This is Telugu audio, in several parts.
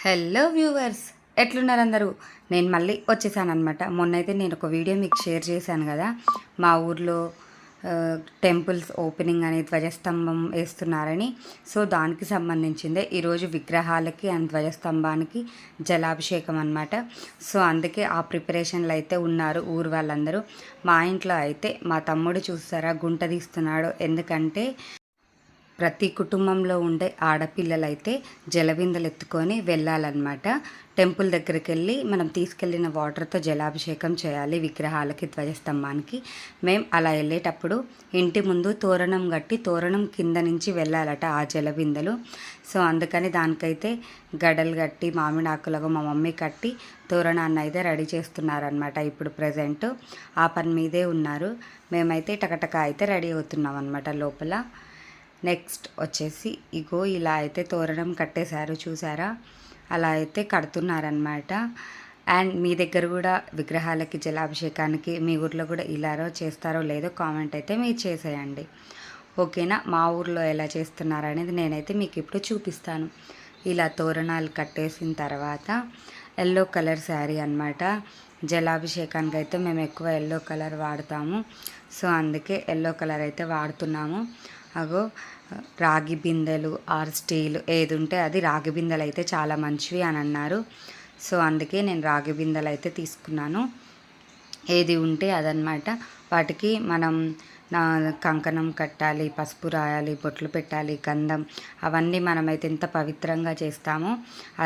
హలో వ్యూవర్స్, ఎట్లున్నారు అందరూ? నేను మళ్ళీ వచ్చేసానమాట. మొన్నైతే నేను ఒక వీడియో మీకు షేర్ చేశాను కదా, మా ఊర్లో టెంపుల్స్ ఓపెనింగ్ అని ధ్వజస్తంభం వేస్తున్నారని. సో దానికి సంబంధించిందే ఈరోజు విగ్రహాలకి అండ్ ధ్వజస్తంభానికి జలాభిషేకం అనమాట. సో అందుకే ఆ ప్రిపరేషన్లు అయితే ఉన్నారు ఊరు వాళ్ళందరూ. మా ఇంట్లో అయితే మా తమ్ముడు చూస్తారా గుంట తీస్తున్నాడు. ఎందుకంటే ప్రతి కుటుంబంలో ఉండే ఆడపిల్లలైతే జలవిందలు ఎత్తుకొని వెళ్ళాలన్నమాట. టెంపుల్ దగ్గరికి వెళ్ళి మనం తీసుకెళ్ళిన వాటర్తో జలాభిషేకం చేయాలి విగ్రహాలకి, ధ్వజస్తంభానికి. మేము అలా వెళ్ళేటప్పుడు ఇంటి ముందు తోరణం కట్టి తోరణం కింద నుంచి వెళ్ళాలట ఆ జలవిందలు. సో అందుకని దానికైతే గడలు కట్టి మామిడాకులకు మా మమ్మీ కట్టి తోరణాన్ని అయితే రెడీ చేస్తున్నారనమాట. ఇప్పుడు ప్రజెంట్ ఆ పని మీదే ఉన్నారు. మేమైతే టకటక అయితే రెడీ అవుతున్నాం అనమాట లోపల. నెక్స్ట్ వచ్చేసి ఇగో ఇలా అయితే తోరణం కట్టేశారు, చూసారా? అలా అయితే కడుతున్నారనమాట. అండ్ మీ దగ్గర కూడా విగ్రహాలకి జలాభిషేకానికి మీ ఊర్లో కూడా ఇలారో చేస్తారో లేదో కామెంట్ అయితే మీరు చేసేయండి, ఓకేనా? మా ఊర్లో ఎలా చేస్తున్నారు అనేది నేనైతే మీకు ఇప్పుడు చూపిస్తాను. ఇలా తోరణాలు కట్టేసిన తర్వాత ఎల్లో కలర్ శారీ అనమాట. జలాభిషేకానికి అయితే మేము ఎక్కువ ఎల్లో కలర్ వాడతాము. సో అందుకే ఎల్లో కలర్ అయితే వాడుతున్నాము. అగో రాగి బిందెలు ఆర్ స్టీల్ ఏది ఉంటే అది, రాగి బిందెలు అయితే చాలా మంచివి అని అన్నారు. సో అందుకే నేను రాగి బిందెలు అయితే తీసుకున్నాను. ఏది ఉంటే అదనమాట. వాటికి మనం కంకణం కట్టాలి, పసుపు రాయాలి, బొట్లు పెట్టాలి, గంధం, అవన్నీ మనమైతే ఎంత పవిత్రంగా చేస్తామో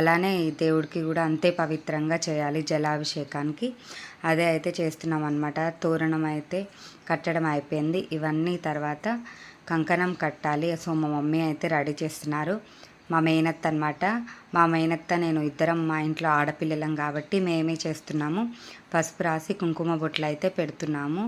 అలానే ఈ దేవుడికి కూడా అంతే పవిత్రంగా చేయాలి జలాభిషేకానికి. అదే అయితే చేస్తున్నాం అనమాట. తోరణం అయితే కట్టడం అయిపోయింది. ఇవన్నీ తర్వాత కంకణం కట్టాలి. సో మా మమ్మీ అయితే రెడీ చేస్తున్నారు. మా మేనత్త అనమాట. మా మేనత్త నేను ఇద్దరం మా ఇంట్లో ఆడపిల్లలం కాబట్టి మేమే చేస్తున్నాము. పసుపు రాసి కుంకుమ బొట్లు అయితే పెడుతున్నాము.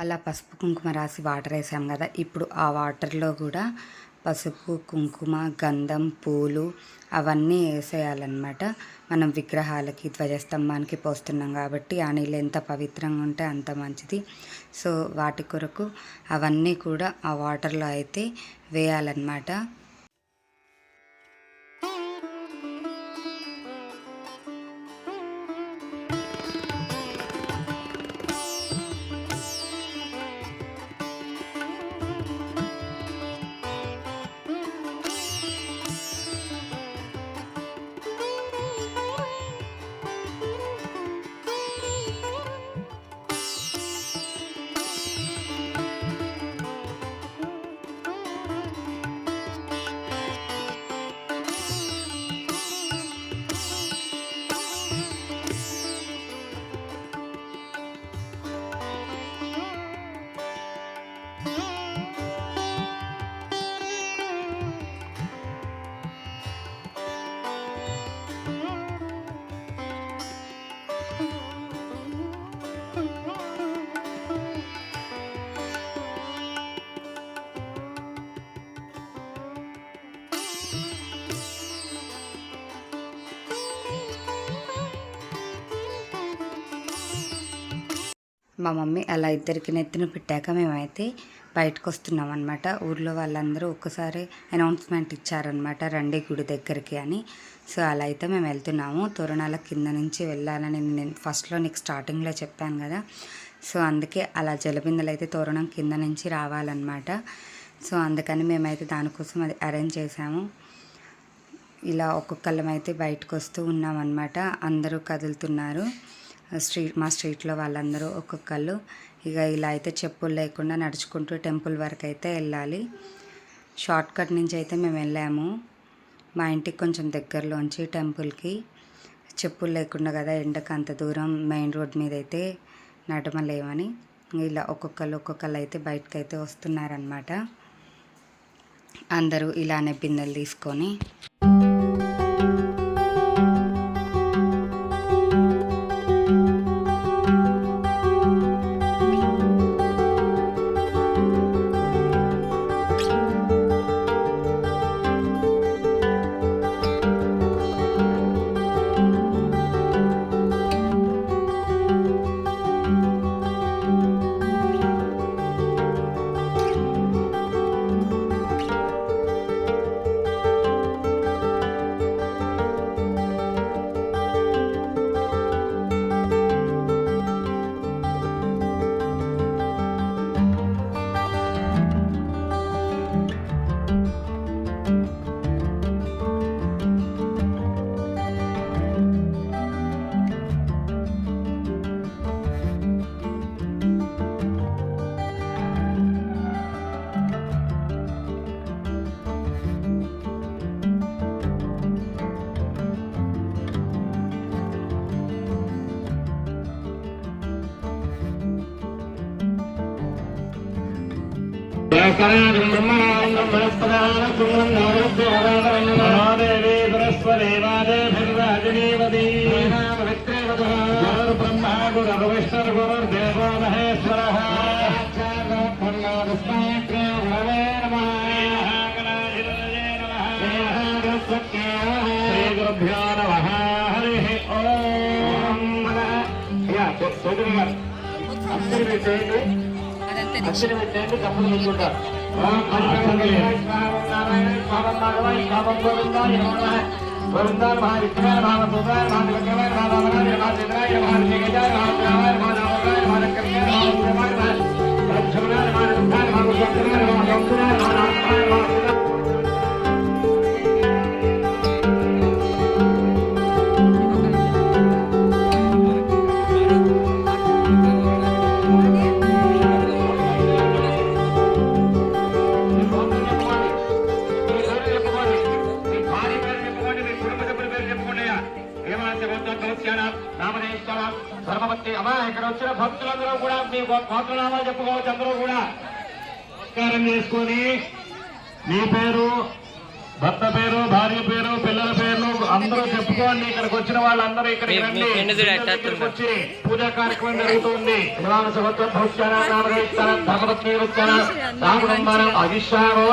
అలా పసుపు కుంకుమ రాసి వాటర్ వేసాం కదా, ఇప్పుడు ఆ వాటర్లో కూడా పసుపు, కుంకుమ, గంధం, పూలు అవన్నీ వేసేయాలన్నమాట. మనం విగ్రహాలకి, ధ్వజస్తంభానికి పోస్తున్నాం కాబట్టి ఆ నీళ్ళు ఎంత పవిత్రంగా ఉంటే అంత మంచిది. సో వాటి కొరకు అవన్నీ కూడా ఆ వాటర్లో అయితే వేయాలన్నమాట. మా మమ్మీ అలా ఇద్దరికి నెత్తిన పెట్టాక మేమైతే బయటకు వస్తున్నాం అనమాట. ఊర్లో వాళ్ళందరూ ఒక్కసారి అనౌన్స్మెంట్ ఇచ్చారనమాట, రండి గుడి దగ్గరికి అని. సో అలా అయితే మేము వెళ్తున్నాము. తోరణాల కింద నుంచి వెళ్ళాలని నేను ఫస్ట్లో నీకు స్టార్టింగ్లో చెప్పాను కదా. సో అందుకే అలా జలబిందెలు అయితే తోరణం కింద నుంచి రావాలన్నమాట. సో అందుకని మేమైతే దానికోసం అది అరేంజ్ చేసాము. ఇలా ఒక్కొక్కళ్ళం అయితే బయటకు వస్తూ ఉన్నామన్నమాట. అందరూ కదులుతున్నారు మా స్ట్రీట్లో వాళ్ళందరూ ఒక్కొక్కళ్ళు. ఇక ఇలా అయితే చెప్పులు లేకుండా నడుచుకుంటూ టెంపుల్ వరకు అయితే వెళ్ళాలి. షార్ట్ కట్ నుంచి అయితే మేము వెళ్ళాము మా ఇంటికి కొంచెం దగ్గరలోంచి టెంపుల్కి. చెప్పులు లేకుండా కదా ఎండకు అంత దూరం మెయిన్ రోడ్ మీద అయితే నడమలేమని ఇలా ఒక్కొక్కళ్ళు అయితే బయటకైతే వస్తున్నారనమాట. అందరూ ఇలానే బిందెలు తీసుకొని. ब्रह्मा गुरुर्विष्णु गुरुर्देवो महेश्वरः श्रीगुरुभ्यो नमः हरिः ओम्। అక్షరి పెట్టేయండి తప్పుడు ముందుంటారు. గోవిందాయ మహావిష్ణువాయ మహామధురాయ మహాదేవాయ మహారామనాయ మహాదేవాయ మహాదేవాయ మహాదేవాయ మహాదేవాయ మహాకర్ణ్యాయ మహాదేవాయ మహాలక్ష్మణాయ మహారుద్ధాయ మహాగుప్తనాయ మహాగౌతమాయ మహానాథాయ మహాదేవాయ. ధర్మవతి అమ్మా ఇక్కడ వచ్చిన భక్తులందరూ కూడా మీ గోత్రనామాలు చెప్పుకోవచ్చు. అందరూ కూడా నమస్కారం చేసుకొని మీ పేరు, భర్త పేరు, భార్య పేరు, పిల్లల పేర్లు అందరూ చెప్పుకోండి. ఇక్కడికి వచ్చిన వాళ్ళందరూ ఇక్కడికి రండి. వచ్చి పూజా కార్యక్రమం జరుగుతుంది. ధర్మవతి వచ్చాన రాముడు అధిష్టానో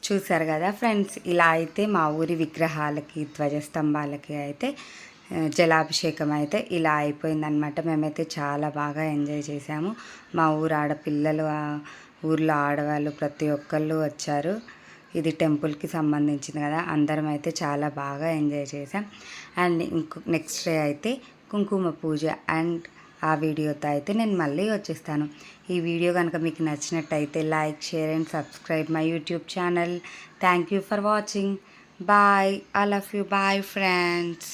చూసారు కదా ఫ్రెండ్స్, ఇలా అయితే మా ఊరి విగ్రహాలకి ధ్వజస్తంభాలకి అయితే జలాభిషేకం అయితే ఇలా అయిపోయిందనమాట. మేమైతే చాలా బాగా ఎంజాయ్ చేసాము. మా ఊరు ఆడపిల్లలు, ఊర్లో ఆడవాళ్ళు ప్రతి ఒక్కళ్ళు వచ్చారు. ఇది టెంపుల్కి సంబంధించింది కదా, అందరం అయితే చాలా బాగా ఎంజాయ్ చేసాం. అండ్ నెక్స్ట్ డే అయితే కుంకుమ పూజ అండ్ ఆ వీడియోతో అయితే నేను మళ్ళీ వచ్చేస్తాను. ఈ వీడియో కనుక మీకు నచ్చినట్టయితే like, share and subscribe my YouTube channel. Thank you for watching. Bye. I love you. Bye friends.